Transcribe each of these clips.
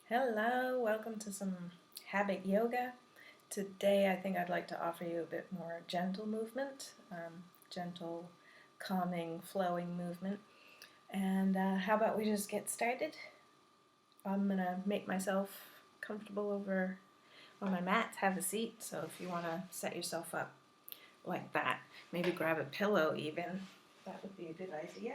Hello, welcome to some habit yoga. Today I think I'd like to offer you a bit more gentle movement, gentle, calming, flowing movement. And how about we just get started? I'm going to make myself comfortable over on my mat, have a seat. So if you want to set yourself up like that, maybe grab a pillow even, that would be a good idea.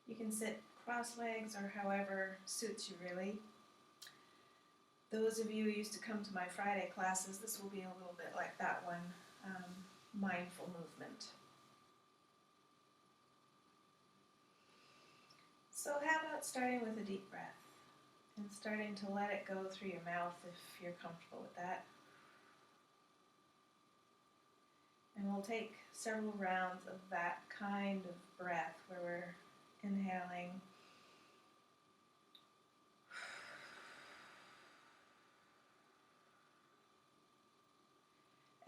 You can sit cross-legs or however suits you really. Those of you who used to come to my Friday classes, this will be a little bit like that one, mindful movement. So how about starting with a deep breath and starting to let it go through your mouth if you're comfortable with that. And we'll take several rounds of that kind of breath where we're inhaling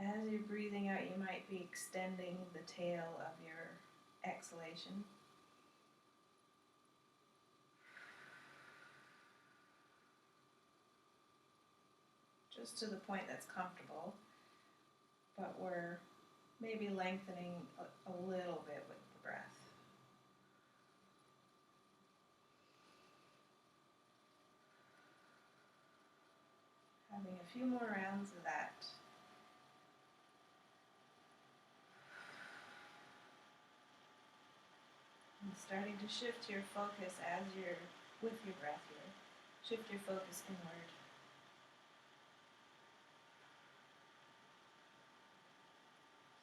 as you're breathing out. You might be extending the tail of your exhalation. Just to the point that's comfortable, but we're maybe lengthening a little bit with the breath. Having a few more rounds of that. And starting to shift your focus as you're with your breath here. Shift your focus inward.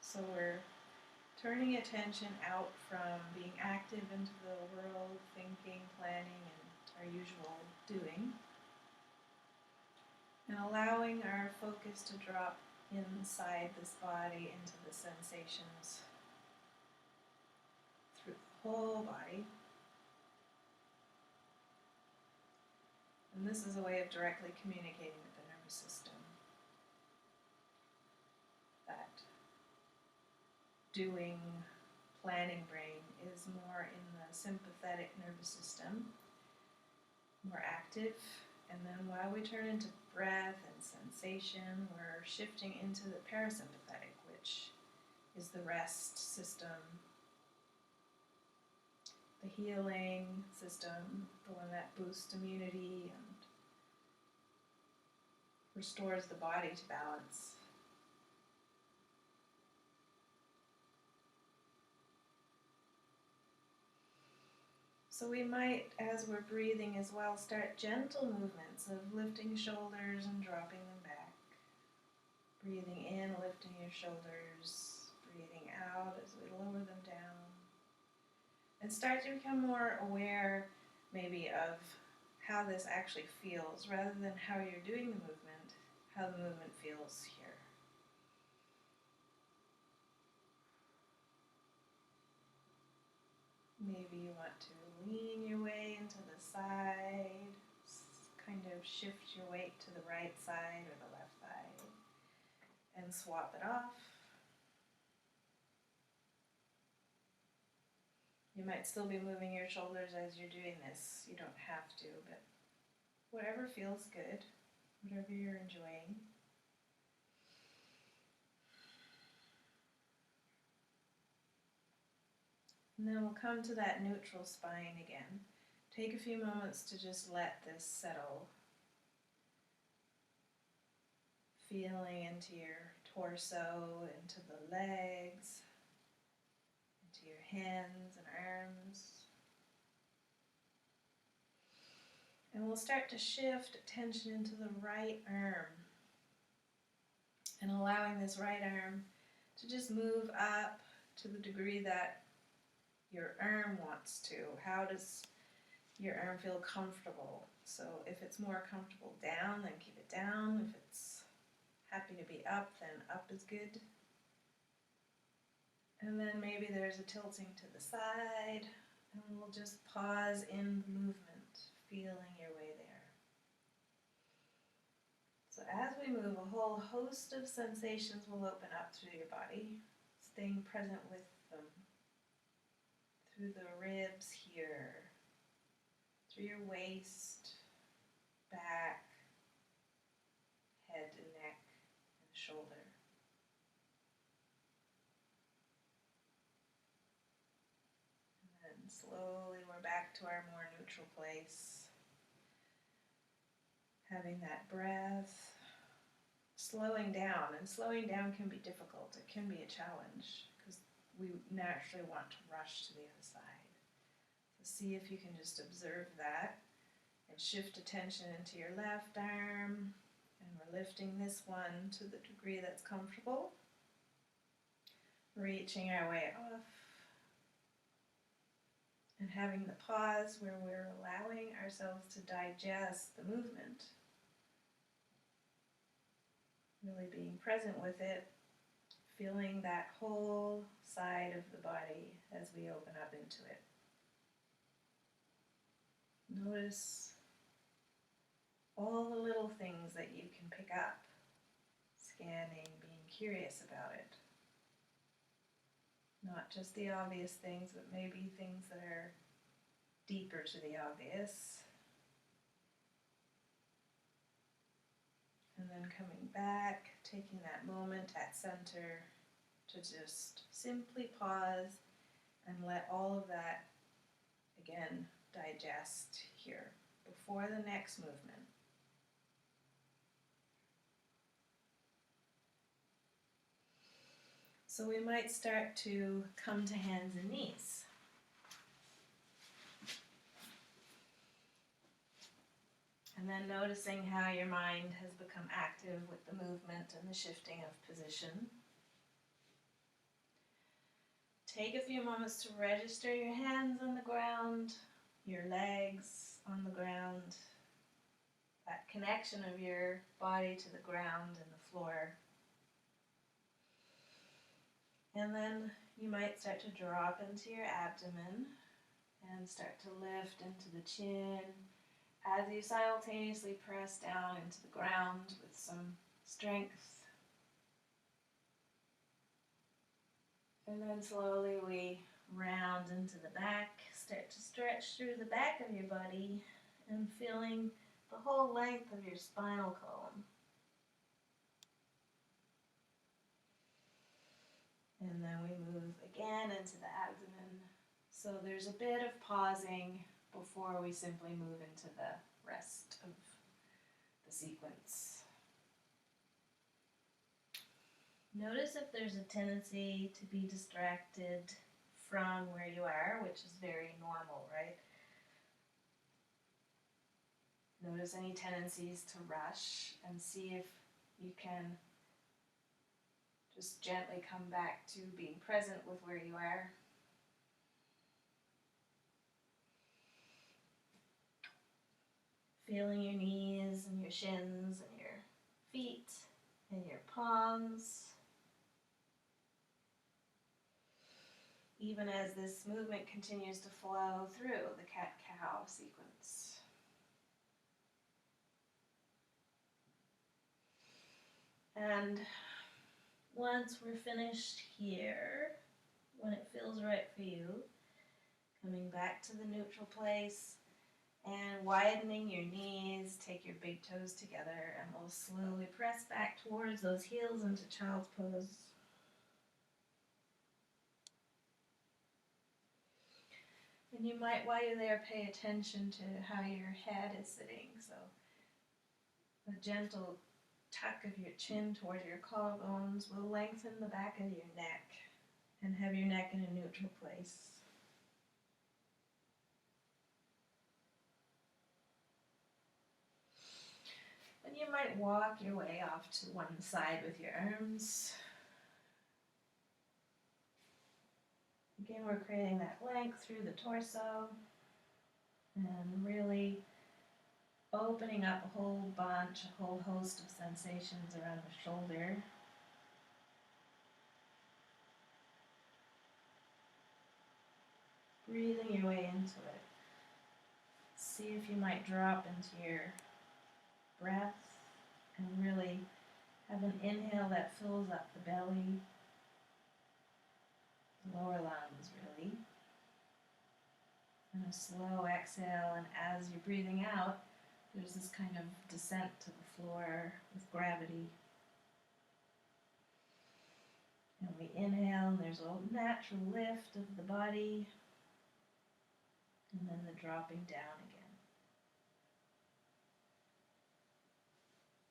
So we're turning attention out from being active into the world, thinking, planning, and our usual doing, and allowing our focus to drop inside this body into the sensations through the whole body. And this is a way of directly communicating with the nervous system. That doing, planning brain is more in the sympathetic nervous system, more active. And then while we turn into breath and sensation, we're shifting into the parasympathetic, which is the rest system, the healing system, the one that boosts immunity and restores the body to balance. So we might, as we're breathing as well, start gentle movements of lifting shoulders and dropping them back. Breathing in, lifting your shoulders, breathing out as we lower them down. And start to become more aware maybe of how this actually feels, rather than how you're doing the movement, how the movement feels here. Maybe you want to lean your way into the side, kind of shift your weight to the right side or the left side, and swap it off. You might still be moving your shoulders as you're doing this. You don't have to, but whatever feels good, whatever you're enjoying. And then we'll come to that neutral spine again. Take a few moments to just let this settle. Feeling into your torso, into the legs, into your hands and arms. And we'll start to shift attention into the right arm. And allowing this right arm to just move up to the degree that your arm wants to. How does your arm feel comfortable? So if it's more comfortable down, then keep it down. If it's happy to be up, then up is good. And then maybe there's a tilting to the side, and we'll just pause in the movement, feeling your way there. So as we move, a whole host of sensations will open up through your body, staying present with them. Through the ribs here, through your waist, back, head and neck, and shoulder. And then slowly we're back to our more neutral place. Having that breath, slowing down, and slowing down can be difficult. It can be a challenge because we naturally want to rush to the other side. So see if you can just observe that and shift attention into your left arm, and we're lifting this one to the degree that's comfortable, reaching our way off, and having the pause where we're allowing ourselves to digest the movement. Really being present with it, feeling that whole side of the body as we open up into it. Notice all the little things that you can pick up, scanning, being curious about it. Not just the obvious things, but maybe things that are deeper to the obvious. And then coming back, taking that moment at center to just simply pause and let all of that, again, digest here before the next movement. So we might start to come to hands and knees. And then noticing how your mind has become active with the movement and the shifting of position. Take a few moments to register your hands on the ground, your legs on the ground, that connection of your body to the ground and the floor. And then you might start to drop into your abdomen and start to lift into the chin as you simultaneously press down into the ground with some strength. And then slowly we round into the back, start to stretch through the back of your body and feeling the whole length of your spinal column. And then we move again into the abdomen. So there's a bit of pausing before we simply move into the rest of the sequence. Notice if there's a tendency to be distracted from where you are, which is very normal, right? Notice any tendencies to rush and see if you can just gently come back to being present with where you are. Feeling your knees and your shins and your feet and your palms. Even as this movement continues to flow through the cat-cow sequence. And once we're finished here, when it feels right for you, coming back to the neutral place and widening your knees, take your big toes together, and we'll slowly press back towards those heels into child's pose. And you might, while you're there, pay attention to how your head is sitting. So a gentle tuck of your chin towards your collarbones will lengthen the back of your neck and have your neck in a neutral place. And you might walk your way off to one side with your arms. Again, we're creating that length through the torso and really opening up a whole bunch, a whole host of sensations around the shoulder. Breathing your way into it. See if you might drop into your breath And really have an inhale that fills up the belly, the lower lungs really. And a slow exhale, and as you're breathing out, there's this kind of descent to the floor with gravity. And we inhale, and there's a natural lift of the body, and then the dropping down again.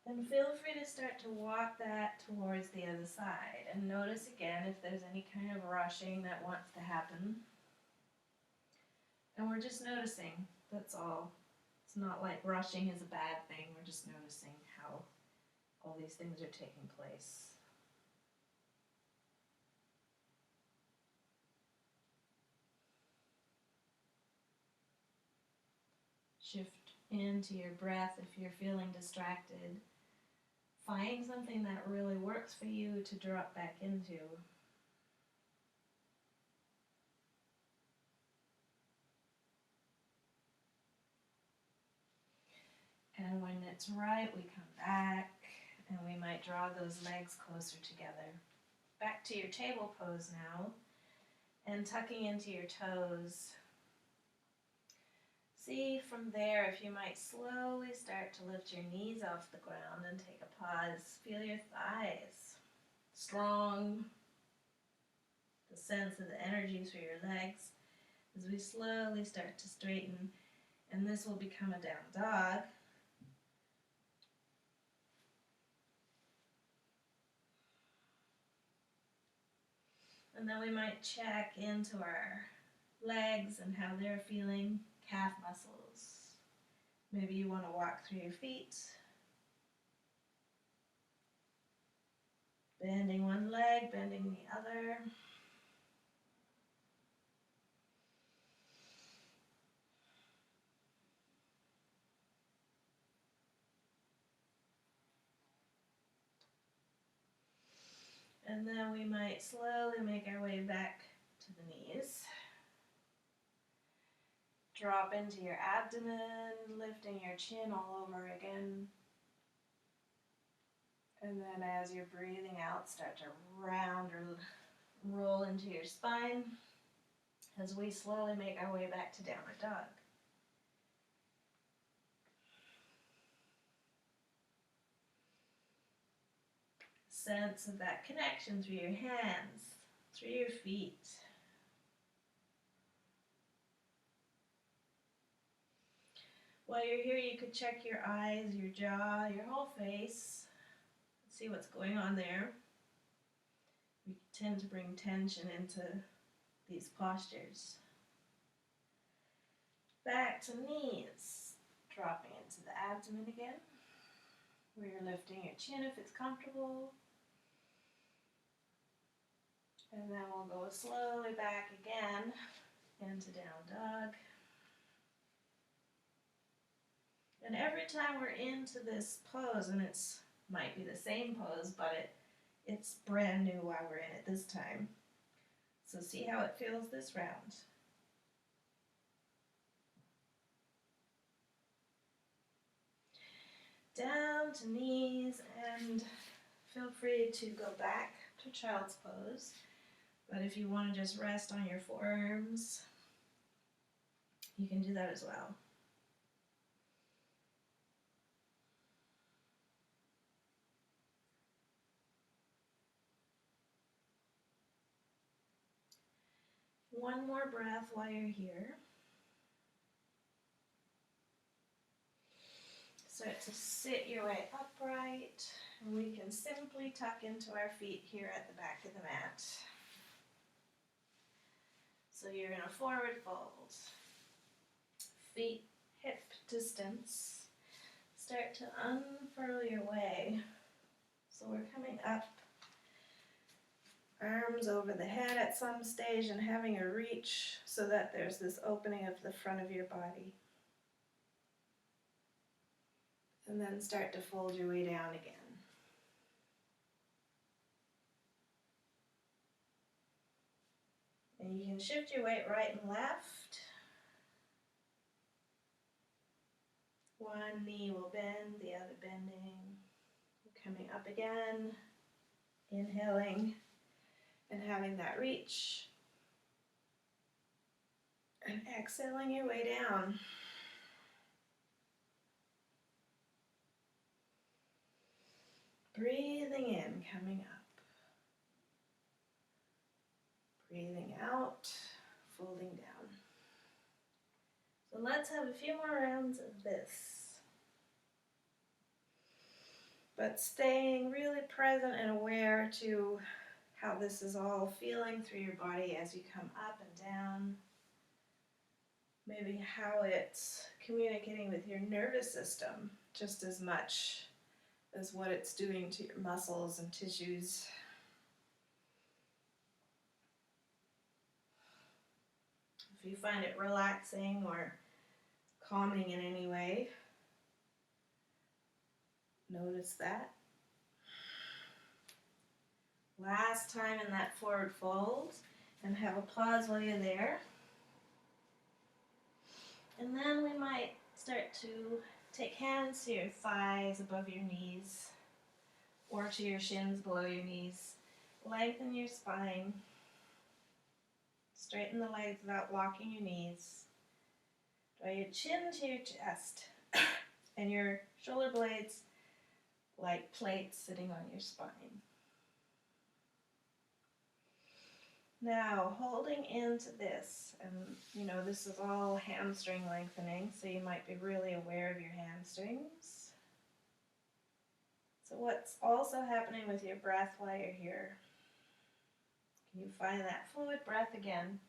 And feel free to start to walk that towards the other side. And notice again if there's any kind of rushing that wants to happen. And we're just noticing, that's all. It's not like rushing is a bad thing, we're just noticing how all these things are taking place. Shift into your breath if you're feeling distracted. Find something that really works for you to drop back into. And when it's right, we come back and we might draw those legs closer together. Back to your table pose now, and tucking into your toes. See from there if you might slowly start to lift your knees off the ground and take a pause. Feel your thighs strong, the sense of the energy through your legs as we slowly start to straighten, and this will become a down dog. And then we might check into our legs and how they're feeling, calf muscles. Maybe you want to walk through your feet. Bending one leg, bending the other. And then we might slowly make our way back to the knees. Drop into your abdomen, lifting your chin all over again. And then as you're breathing out, start to round or roll into your spine as we slowly make our way back to downward dog. Sense of that connection through your hands, through your feet. While you're here, you could check your eyes, your jaw, your whole face. See what's going on there. We tend to bring tension into these postures. Back to knees. Dropping into the abdomen again. Where you're lifting your chin if it's comfortable. And then we'll go slowly back again into down dog. And every time we're into this pose, and it's might be the same pose, but it's brand new while we're in it this time. So see how it feels this round. Down to knees, and feel free to go back to child's pose. But if you want to just rest on your forearms, you can do that as well. One more breath while you're here. Start to sit your way upright, and we can simply tuck into our feet here at the back of the mat. So you're in a forward fold. Feet hip distance. Start to unfurl your way. So we're coming up, arms over the head at some stage and having a reach so that there's this opening of the front of your body. And then start to fold your way down again. And you can shift your weight right and left. One knee will bend, the other bending. Coming up again, inhaling and having that reach. And exhaling your way down. Breathing in, coming up. Breathing out, folding down. So let's have a few more rounds of this. But staying really present and aware to how this is all feeling through your body as you come up and down. Maybe how it's communicating with your nervous system just as much as what it's doing to your muscles and tissues. If you find it relaxing or calming in any way, notice that. Last time in that forward fold, and have a pause while you're there. And then we might start to take hands to your thighs above your knees, or to your shins below your knees. Lengthen your spine. Straighten the legs without locking your knees. Draw your chin to your chest and your shoulder blades like plates sitting on your spine. Now, holding into this, and this is all hamstring lengthening, so you might be really aware of your hamstrings. So what's also happening with your breath while you're here? Can you find that fluid breath again?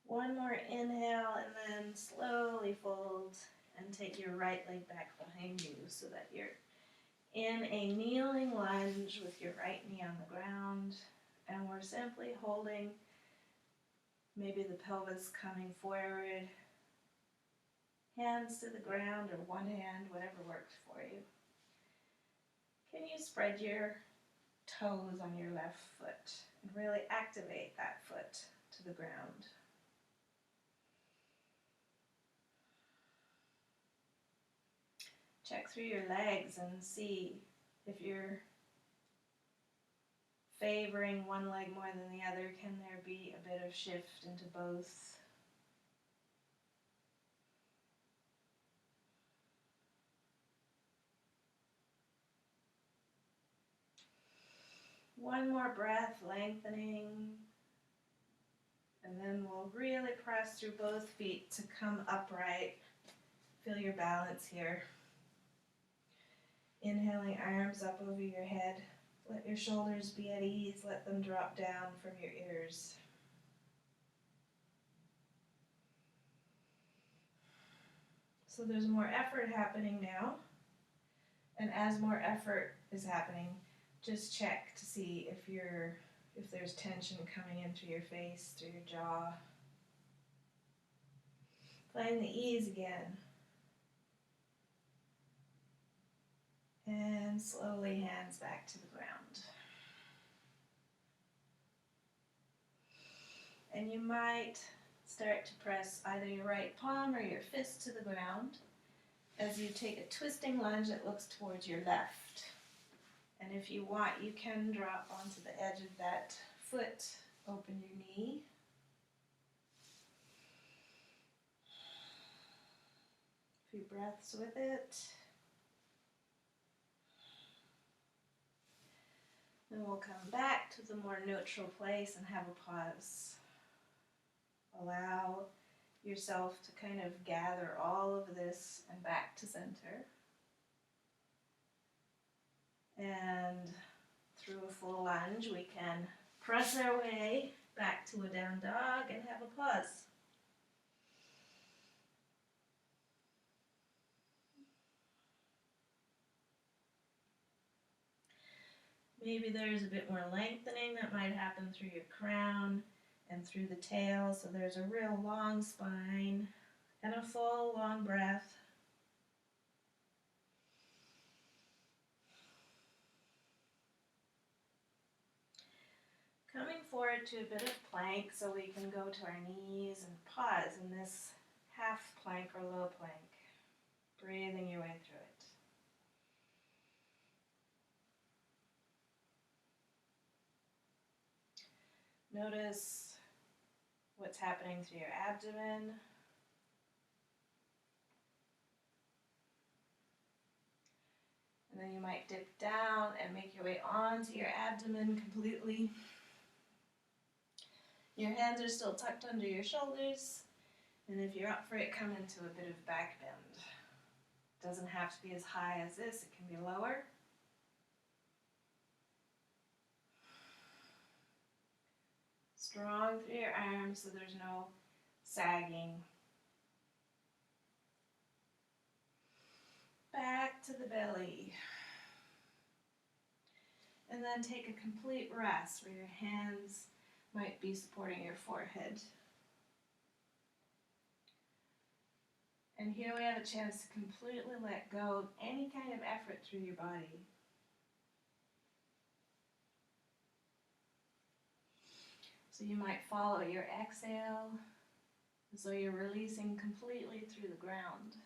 One more inhale, and then slowly fold and take your right leg back behind you so that you're in a kneeling lunge with your right knee on the ground, and we're simply holding maybe the pelvis coming forward, hands to the ground or one hand, whatever works for you. Can you spread your toes on your left foot and really activate that foot to the ground? Check through your legs and see if you're favoring one leg more than the other. Can there be a bit of shift into both? One more breath, lengthening. And then we'll really press through both feet to come upright. Feel your balance here. Inhaling, arms up over your head. Let your shoulders be at ease. Let them drop down from your ears. So there's more effort happening now. And as more effort is happening, just check to see if there's tension coming in through your face, through your jaw. Find the ease again. And slowly hands back to the ground. And you might start to press either your right palm or your fist to the ground as you take a twisting lunge that looks towards your left. And if you want, you can drop onto the edge of that foot, open your knee. A few breaths with it. Then we'll come back to the more neutral place and have a pause. Allow yourself to kind of gather all of this and back to center. And through a full lunge, we can press our way back to a down dog and have a pause. Maybe there's a bit more lengthening that might happen through your crown and through the tail, so there's a real long spine and a full long breath. Coming forward to a bit of plank so we can go to our knees and pause in this half plank or low plank. Breathing your way through it. Notice what's happening through your abdomen. And then you might dip down and make your way onto your abdomen completely. Your hands are still tucked under your shoulders. And if you're up for it, come into a bit of back bend. It doesn't have to be as high as this, it can be lower. Strong through your arms so there's no sagging. Back to the belly. And then take a complete rest where your hands might be supporting your forehead. And here we have a chance to completely let go of any kind of effort through your body. So you might follow your exhale as though you're releasing completely through the ground.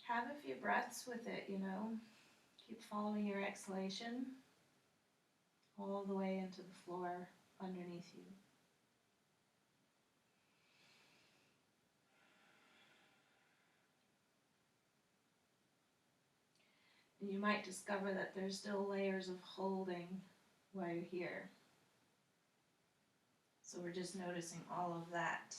Have a few breaths with it, Keep following your exhalation all the way into the floor underneath you. And you might discover that there's still layers of holding while you're here. So we're just noticing all of that.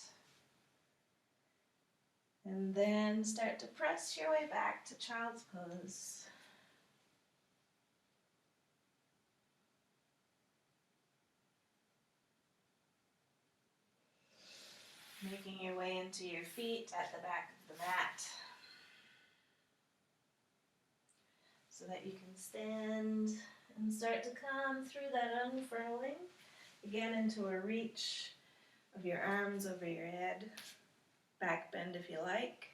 And then start to press your way back to child's pose. Making your way into your feet at the back of the mat. So that you can stand and start to come through that unfurling. Again into a reach of your arms over your head. Back bend if you like.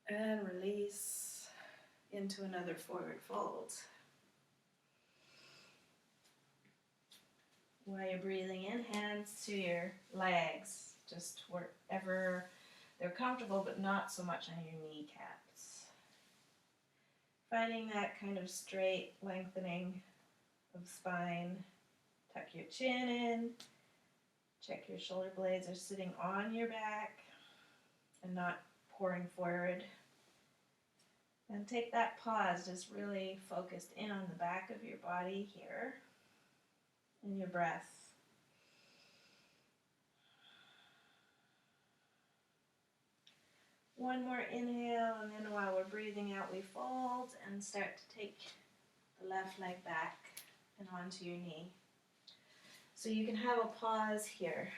And release into another forward fold. While you're breathing in, hands to your legs, just wherever they're comfortable, but not so much on your kneecaps. Finding that kind of straight lengthening of spine. Tuck your chin in. Check your shoulder blades are sitting on your back and not pouring forward. And take that pause, just really focused in on the back of your body here. And your breath. One more inhale, and then while we're breathing out, we fold and start to take the left leg back and onto your knee. So you can have a pause here.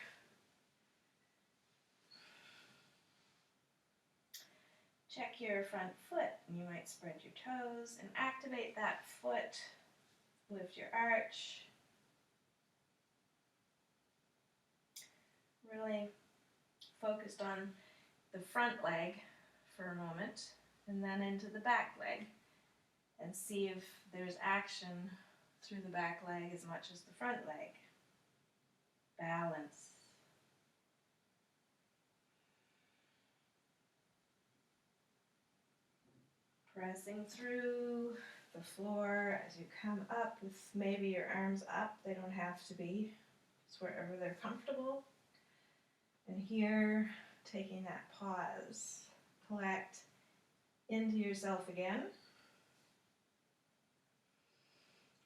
Check your front foot, and you might spread your toes and activate that foot. Lift your arch. Really focused on the front leg for a moment and then into the back leg and see if there's action through the back leg as much as the front leg. Balance. Pressing through the floor as you come up with maybe your arms up. They don't have to be. Just wherever they're comfortable. And here, taking that pause, collect into yourself again.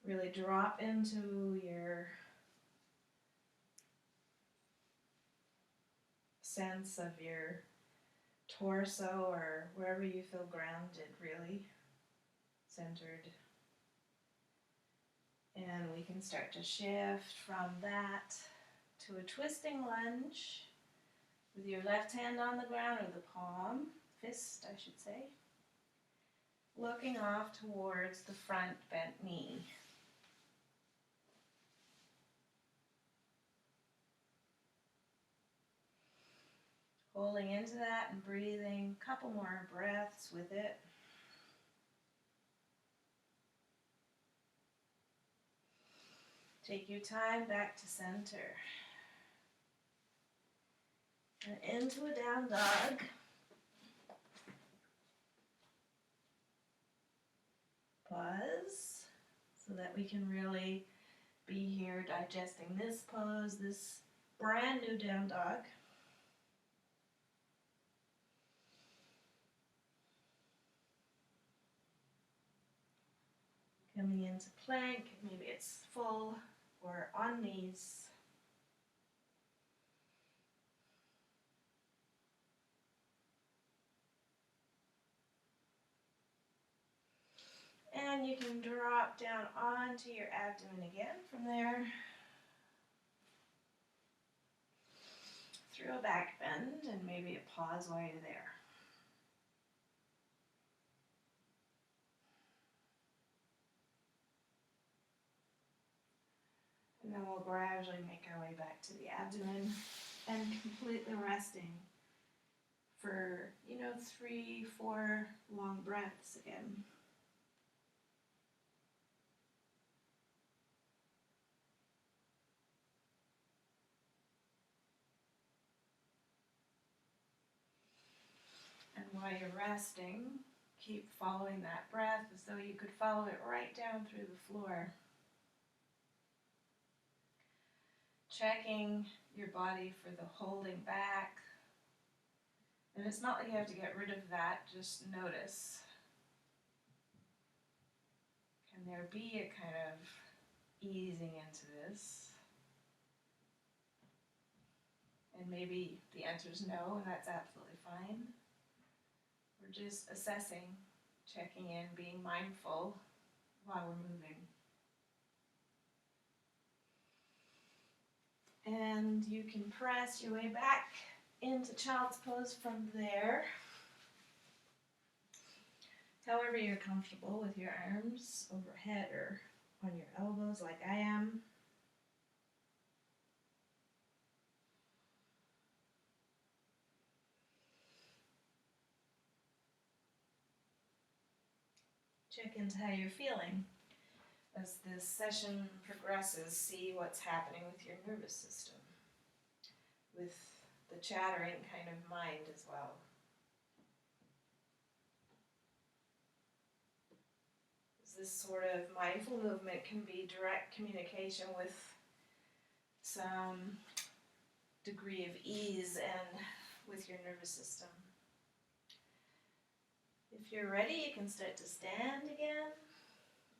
Really drop into your sense of your torso or wherever you feel grounded, really centered. And we can start to shift from that to a twisting lunge. With your left hand on the ground, or the palm, fist I should say, looking off towards the front bent knee. Holding into that and breathing a couple more breaths with it. Take your time back to center. And into a down dog. Pause so that we can really be here digesting this pose, this brand new down dog. Coming into plank, maybe it's full or on knees. And you can drop down onto your abdomen again from there. Through a back bend and maybe a pause while you're there. And then we'll gradually make our way back to the abdomen and completely resting for, 3-4 long breaths again. And while you're resting, keep following that breath as though you could follow it right down through the floor. Checking your body for the holding back. And it's not like you have to get rid of that, just notice. Can there be a kind of easing into this? And maybe the answer is no, and that's absolutely fine. We're just assessing, checking in, being mindful while we're moving. And you can press your way back into child's pose from there. However you're comfortable with your arms overhead or on your elbows like I am. Check into how you're feeling. As this session progresses, see what's happening with your nervous system, with the chattering kind of mind as well. This sort of mindful movement can be direct communication with some degree of ease and with your nervous system. If you're ready, you can start to stand again.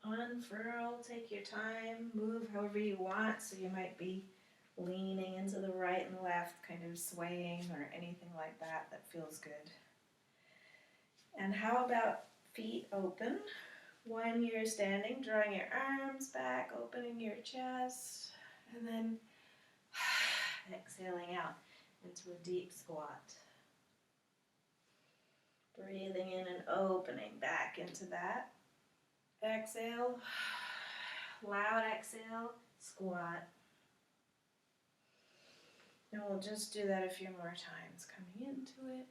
Unfurl, take your time, move however you want. So you might be leaning into the right and left, kind of swaying or anything like that feels good. And how about feet open? When you're standing, drawing your arms back, opening your chest, and then exhaling out into a deep squat. Breathing in and opening back into that. Exhale, loud exhale, squat. And we'll just do that a few more times, coming into it.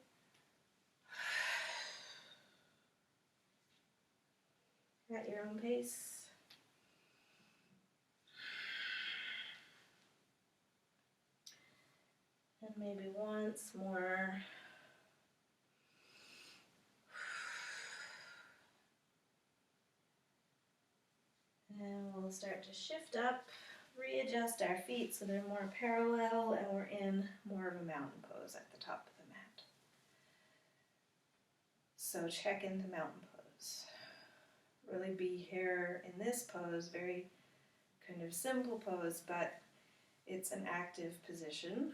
At your own pace. And maybe once more. And we'll start to shift up, readjust our feet so they're more parallel and we're in more of a mountain pose at the top of the mat. So check into mountain pose. Really be here in this pose, very kind of simple pose, but it's an active position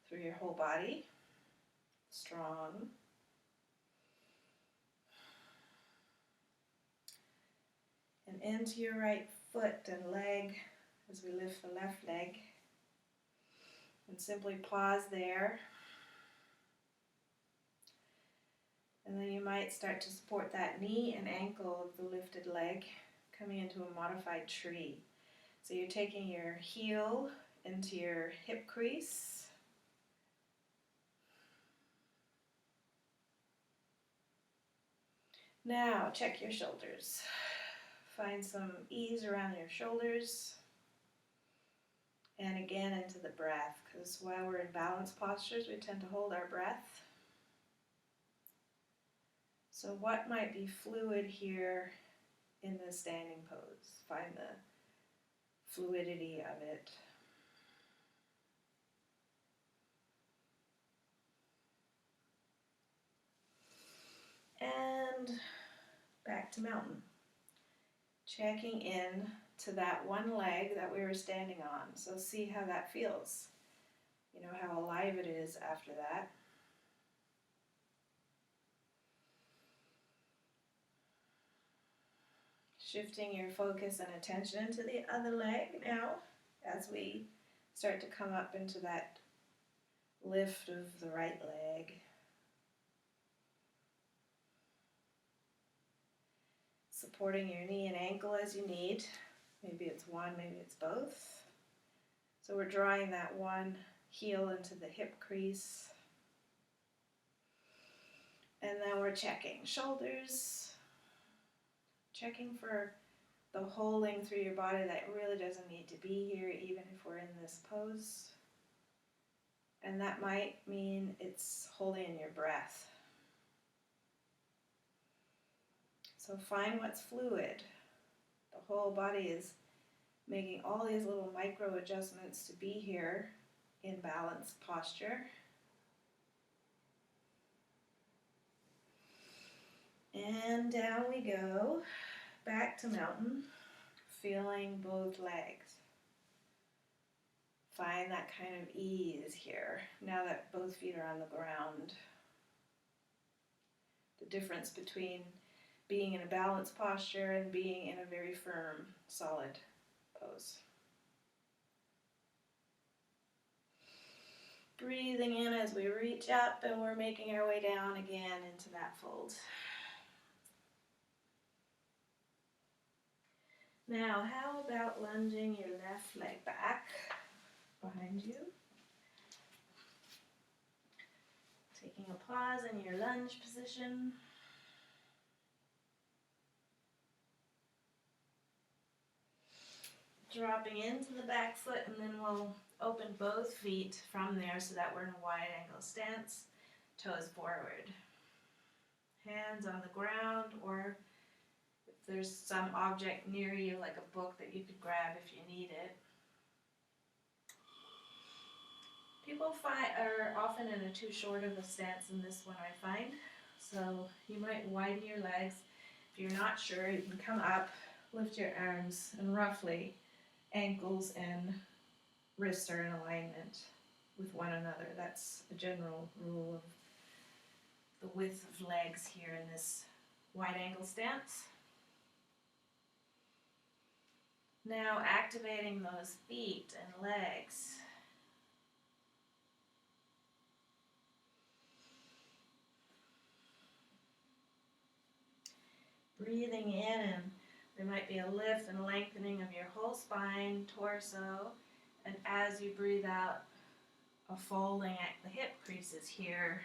through your whole body. Strong. And into your right foot and leg as we lift the left leg. And simply pause there. And then you might start to support that knee and ankle of the lifted leg, coming into a modified tree. So you're taking your heel into your hip crease. Now check your shoulders. Find some ease around your shoulders. And again into the breath, because while we're in balanced postures, we tend to hold our breath. So what might be fluid here in the standing pose? Find the fluidity of it. And back to mountain. Checking in to that one leg that we were standing on. So see how that feels. You know how alive it is after that. Shifting your focus and attention to the other leg now as we start to come up into that lift of the right leg. Supporting your knee and ankle as you need. Maybe it's one, maybe it's both. So we're drawing that one heel into the hip crease. And then we're checking shoulders. Checking for the holding through your body that really doesn't need to be here, even if we're in this pose. And that might mean it's holding in your breath. So find what's fluid. The whole body is making all these little micro adjustments to be here in balanced posture. And down we go, back to mountain, feeling both legs. Find that kind of ease here, now that both feet are on the ground. The difference between being in a balanced posture and being in a very firm, solid pose. Breathing in as we reach up, and we're making our way down again into that fold. Now, how about lunging your left leg back behind you? Taking a pause in your lunge position. Dropping into the back foot, and then we'll open both feet from there so that we're in a wide angle stance, toes forward. Hands on the ground, or if there's some object near you, like a book that you could grab if you need it. People are often in a too short of a stance in this one, I find. So you might widen your legs. If you're not sure, you can come up, lift your arms, and roughly ankles and wrists are in alignment with one another. That's a general rule of the width of legs here in this wide angle stance. Now activating those feet and legs. Breathing in, and there might be a lift and lengthening of your whole spine, torso, and as you breathe out, a folding at the hip creases here.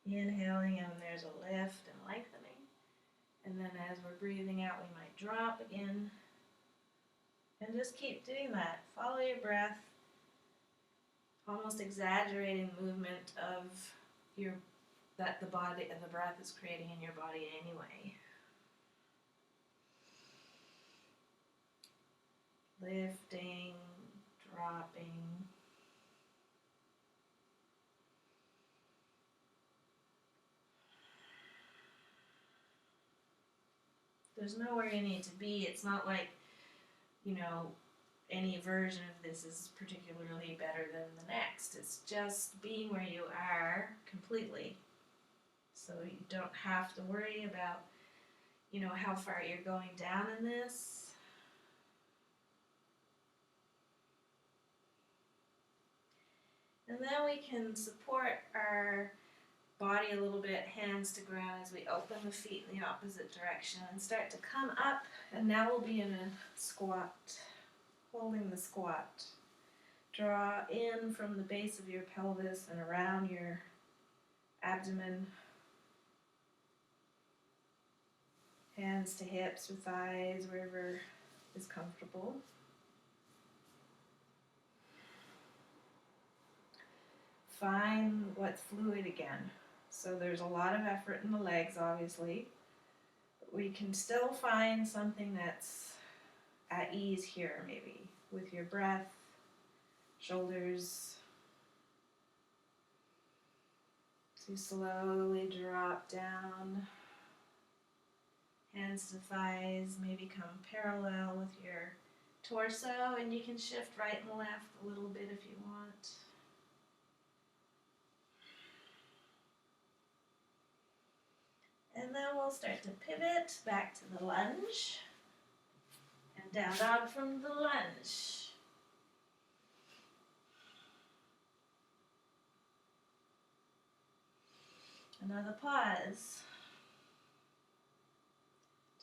Inhaling, and there's a lift and lengthening. And then as we're breathing out, we might drop again. And just keep doing that. Follow your breath, almost exaggerating movement of that the breath is creating in your body anyway. Lifting, dropping. There's nowhere you need to be. It's not like, any version of this is particularly better than the next. It's just being where you are completely. So you don't have to worry about, how far you're going down in this. And then we can support our body a little bit, hands to ground, as we open the feet in the opposite direction and start to come up. And now we'll be in a squat, holding the squat. Draw in from the base of your pelvis and around your abdomen. Hands to hips or thighs, wherever is comfortable. find what's fluid again. So there's a lot of effort in the legs, obviously. But we can still find something that's at ease here, maybe, with your breath, shoulders. So you slowly drop down, hands to thighs, maybe come parallel with your torso, and you can shift right and left a little bit if you want. And then we'll start to pivot back to the lunge, and down dog from the lunge. Another pause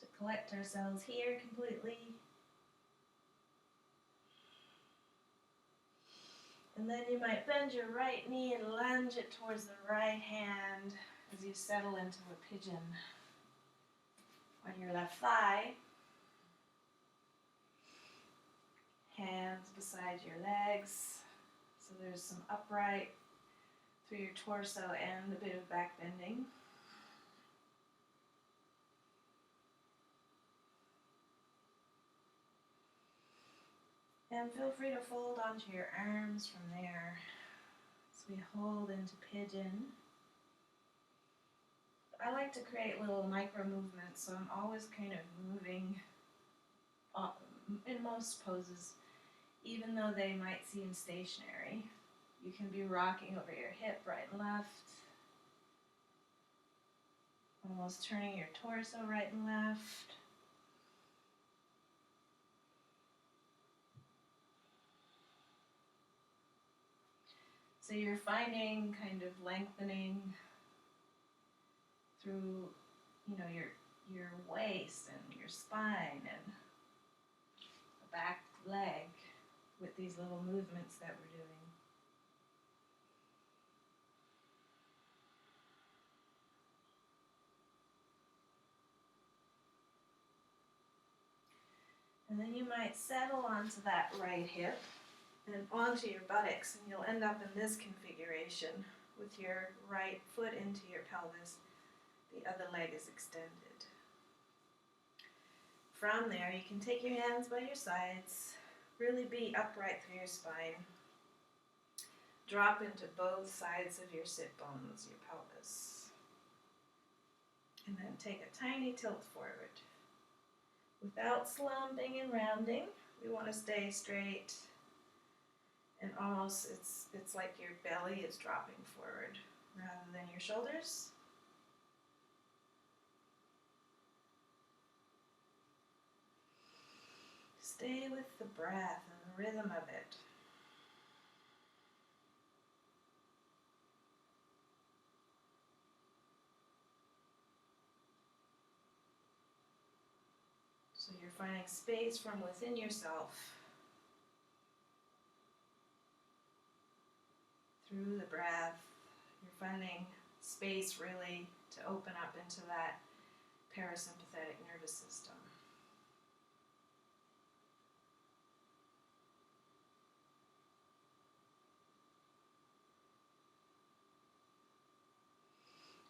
to collect ourselves here completely. And then you might bend your right knee and lunge it towards the right hand as you settle into a pigeon on your left thigh. Hands beside your legs, so there's some upright through your torso and a bit of back bending. And feel free to fold onto your arms from there. So we hold into pigeon. I like to create little micro movements, so I'm always kind of moving in most poses, even though they might seem stationary. You can be rocking over your hip right and left, almost turning your torso right and left. So you're finding kind of lengthening through, your waist and your spine and the back leg with these little movements that we're doing. And then you might settle onto that right hip and onto your buttocks, and you'll end up in this configuration with your right foot into your pelvis. The other leg is extended. From there, you can take your hands by your sides, really be upright through your spine. Drop into both sides of your sit bones, your pelvis. And then take a tiny tilt forward. Without slumping and rounding, we want to stay straight, and almost it's like your belly is dropping forward rather than your shoulders. Stay with the breath and the rhythm of it. So you're finding space from within yourself through the breath. You're finding space really to open up into that parasympathetic nervous system.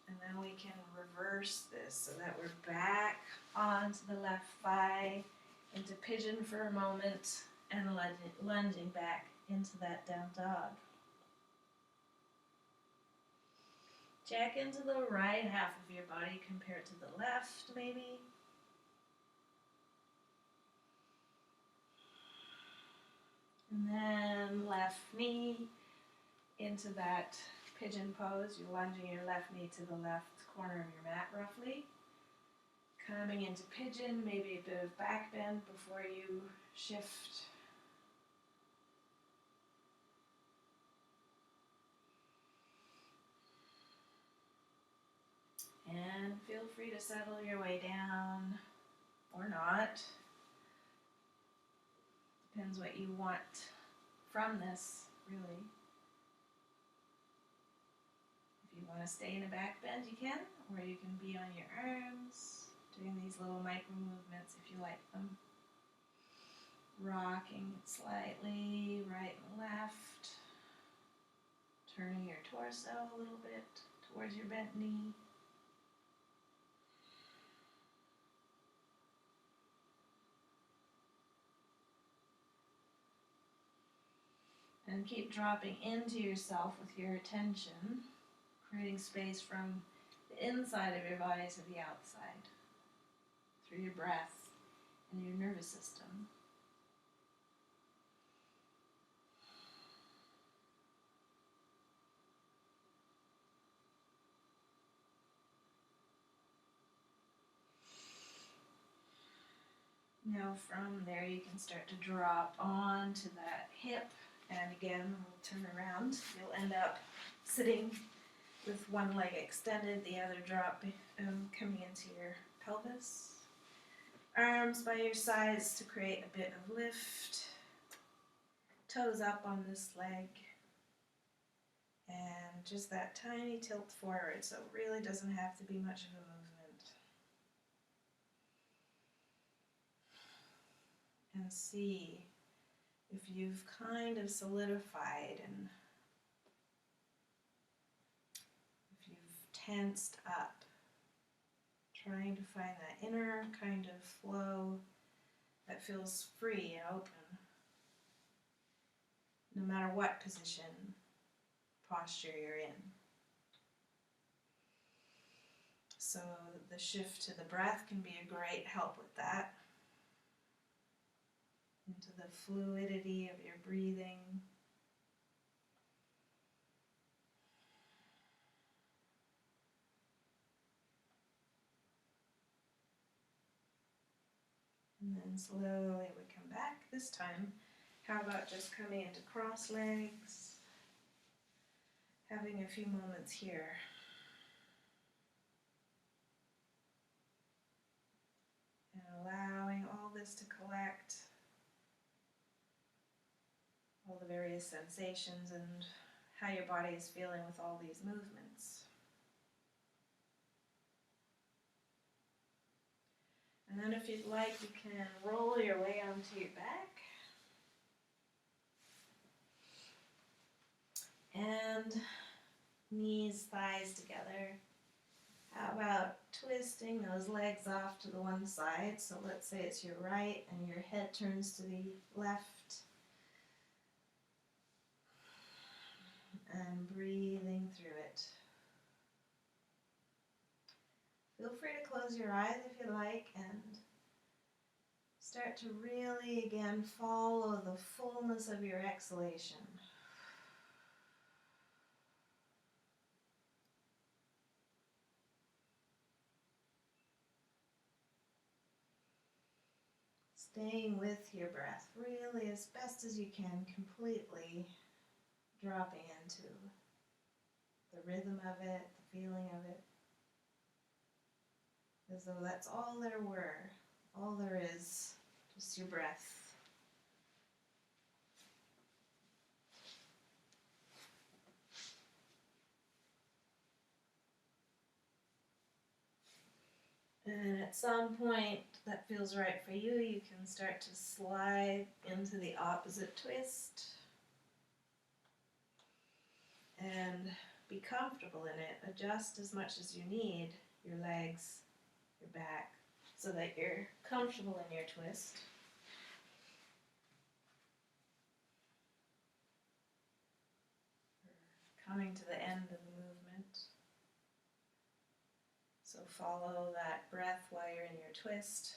And then we can reverse this so that we're back onto the left thigh, into pigeon for a moment, and lunging back into that down dog. Check into the right half of your body compared to the left, maybe. And then left knee into that pigeon pose. You're lunging your left knee to the left corner of your mat roughly. Coming into pigeon, maybe a bit of back bend before you shift. And feel free to settle your way down or not. Depends what you want from this, really. If you want to stay in a back bend, you can, or you can be on your arms, doing these little micro movements if you like them. Rocking it slightly, right and left. turning your torso a little bit towards your bent knee. And keep dropping into yourself with your attention, creating space from the inside of your body to the outside through your breath and your nervous system. Now from there you can start to drop onto that hip, and again we'll turn around. You'll end up sitting with one leg extended, the other coming into your pelvis. Arms by your sides to create a bit of lift. Toes up on this leg. And just that tiny tilt forward, so it really doesn't have to be much of a movement. And see if you've kind of solidified and if you've tensed up, trying to find that inner kind of flow that feels free and open, no matter what position, posture you're in. So the shift to the breath can be a great help with that. Into the fluidity of your breathing. And then slowly we come back. This time, how about just coming into cross legs? Having a few moments here. And allowing all this to collect. All the various sensations and how your body is feeling with all these movements. And then if you'd like, you can roll your way onto your back. And knees, thighs together. How about twisting those legs off to the one side? So let's say it's your right and your head turns to the left. And breathing through it. Feel free to close your eyes if you like and start to really again follow the fullness of your exhalation. Staying with your breath, really as best as you can, completely dropping into the rhythm of it, the feeling of it, as though that's all there is, just your breath. And at some point that feels right for you, you can start to slide into the opposite twist and be comfortable in it. Adjust as much as you need your legs, your back, so that you're comfortable in your twist. We're coming to the end of the movement. So follow that breath while you're in your twist.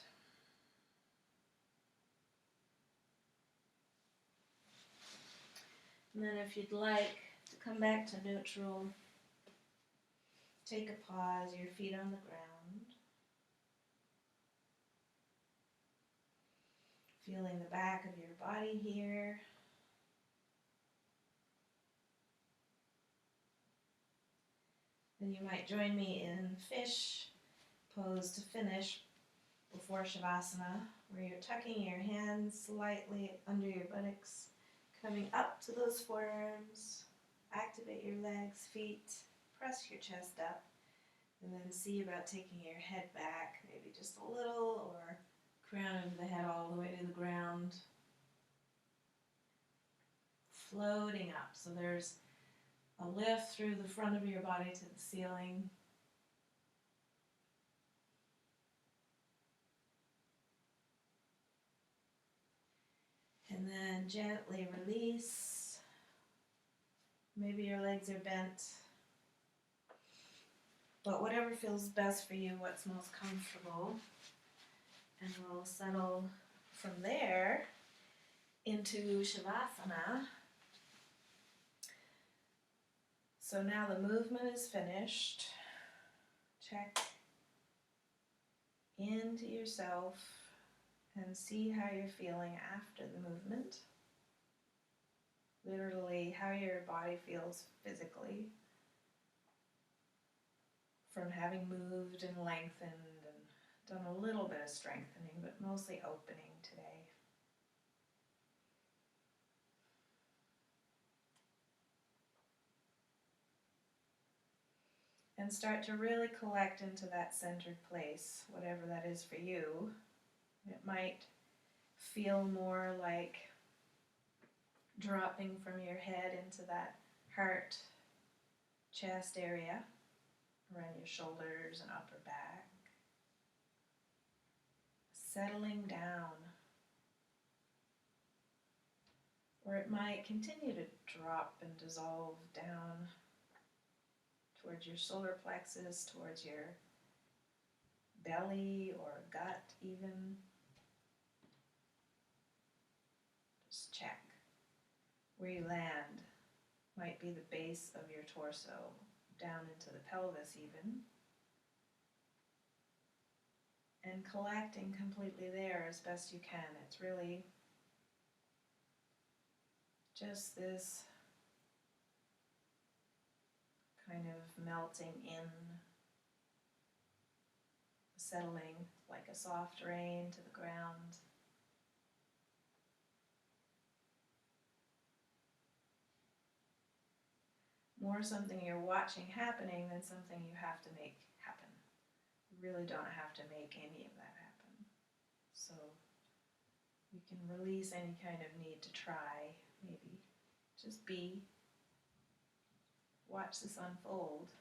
And then if you'd like to come back to neutral, take a pause, your feet on the ground. Feeling the back of your body here. Then you might join me in fish pose to finish before Shavasana, where you're tucking your hands slightly under your buttocks, coming up to those forearms, activate your legs, feet, press your chest up, and then see about taking your head back, maybe just a little, or crown of the head all the way to the ground. Floating up. So there's A lift through the front of your body to the ceiling. And then gently release. Maybe your legs are bent. But whatever feels best for you, what's most comfortable. And we'll settle from there into Shavasana. So now the movement is finished. Check into yourself and see how you're feeling after the movement. Literally, how your body feels physically from having moved and lengthened and done a little bit of strengthening, but mostly opening today. And start to really collect into that centered place, whatever that is for you. It might feel more like dropping from your head into that heart, chest area, around your shoulders and upper back. Settling down. Or it might continue to drop and dissolve down towards your solar plexus, towards your belly or gut even. Just check where you land. Might be the base of your torso, down into the pelvis even. And collecting completely there as best you can. It's really just this kind of melting in, settling like a soft rain to the ground. More something you're watching happening than something you have to make happen. You really don't have to make any of that happen. So you can release any kind of need to try, maybe. Just be. Watch this unfold.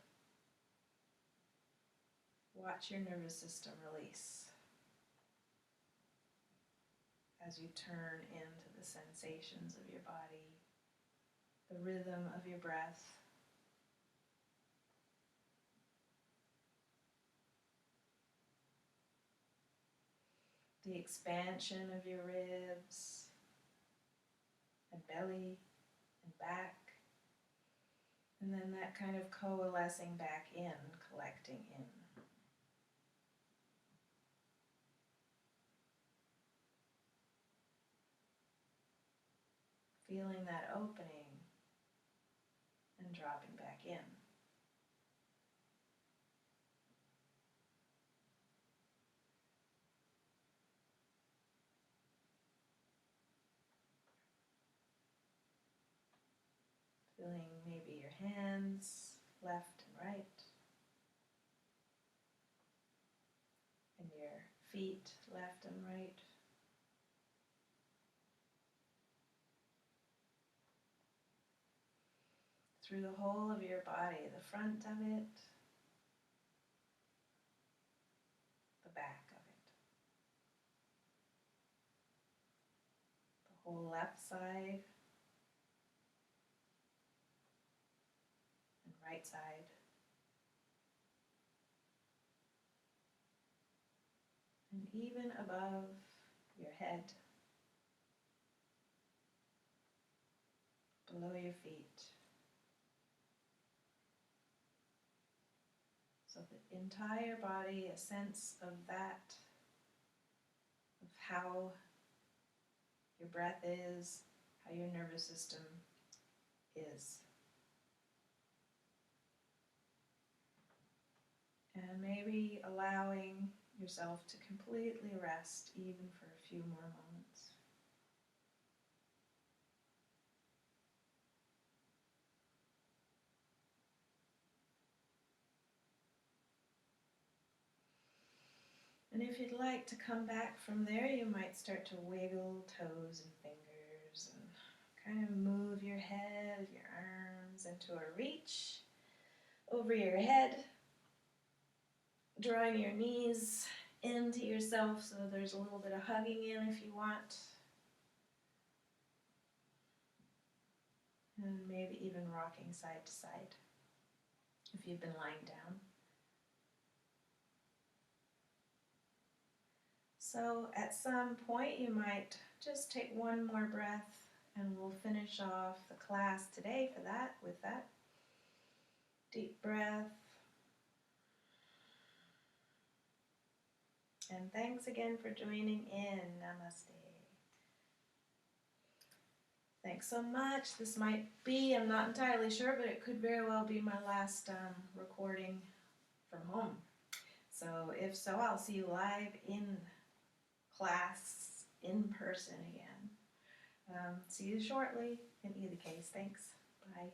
Watch your nervous system release as you turn into the sensations of your body, the rhythm of your breath. The expansion of your ribs and belly and back. And then that kind of coalescing back in, collecting in. Feeling that opening and dropping back in. Feeling maybe your hands left and right. And your feet left and right. Through the whole of your body, the front of it, the back of it. The whole left side and right side. And even above your head, below your feet. So the entire body, a sense of that, of how your breath is, how your nervous system is. And maybe allowing yourself to completely rest even for a few more moments. And if you'd like to come back from there, you might start to wiggle toes and fingers and kind of move your head, your arms into a reach over your head, drawing your knees into yourself so there's a little bit of hugging in if you want. And maybe even rocking side to side if you've been lying down. So at some point you might just take one more breath, and we'll finish off the class today with that. Deep breath. And thanks again for joining in. Namaste. Thanks so much. This might be, I'm not entirely sure, but it could very well be my last recording from home. So if so, I'll see you live in class, in person again. See you shortly. In either case, thanks. Bye.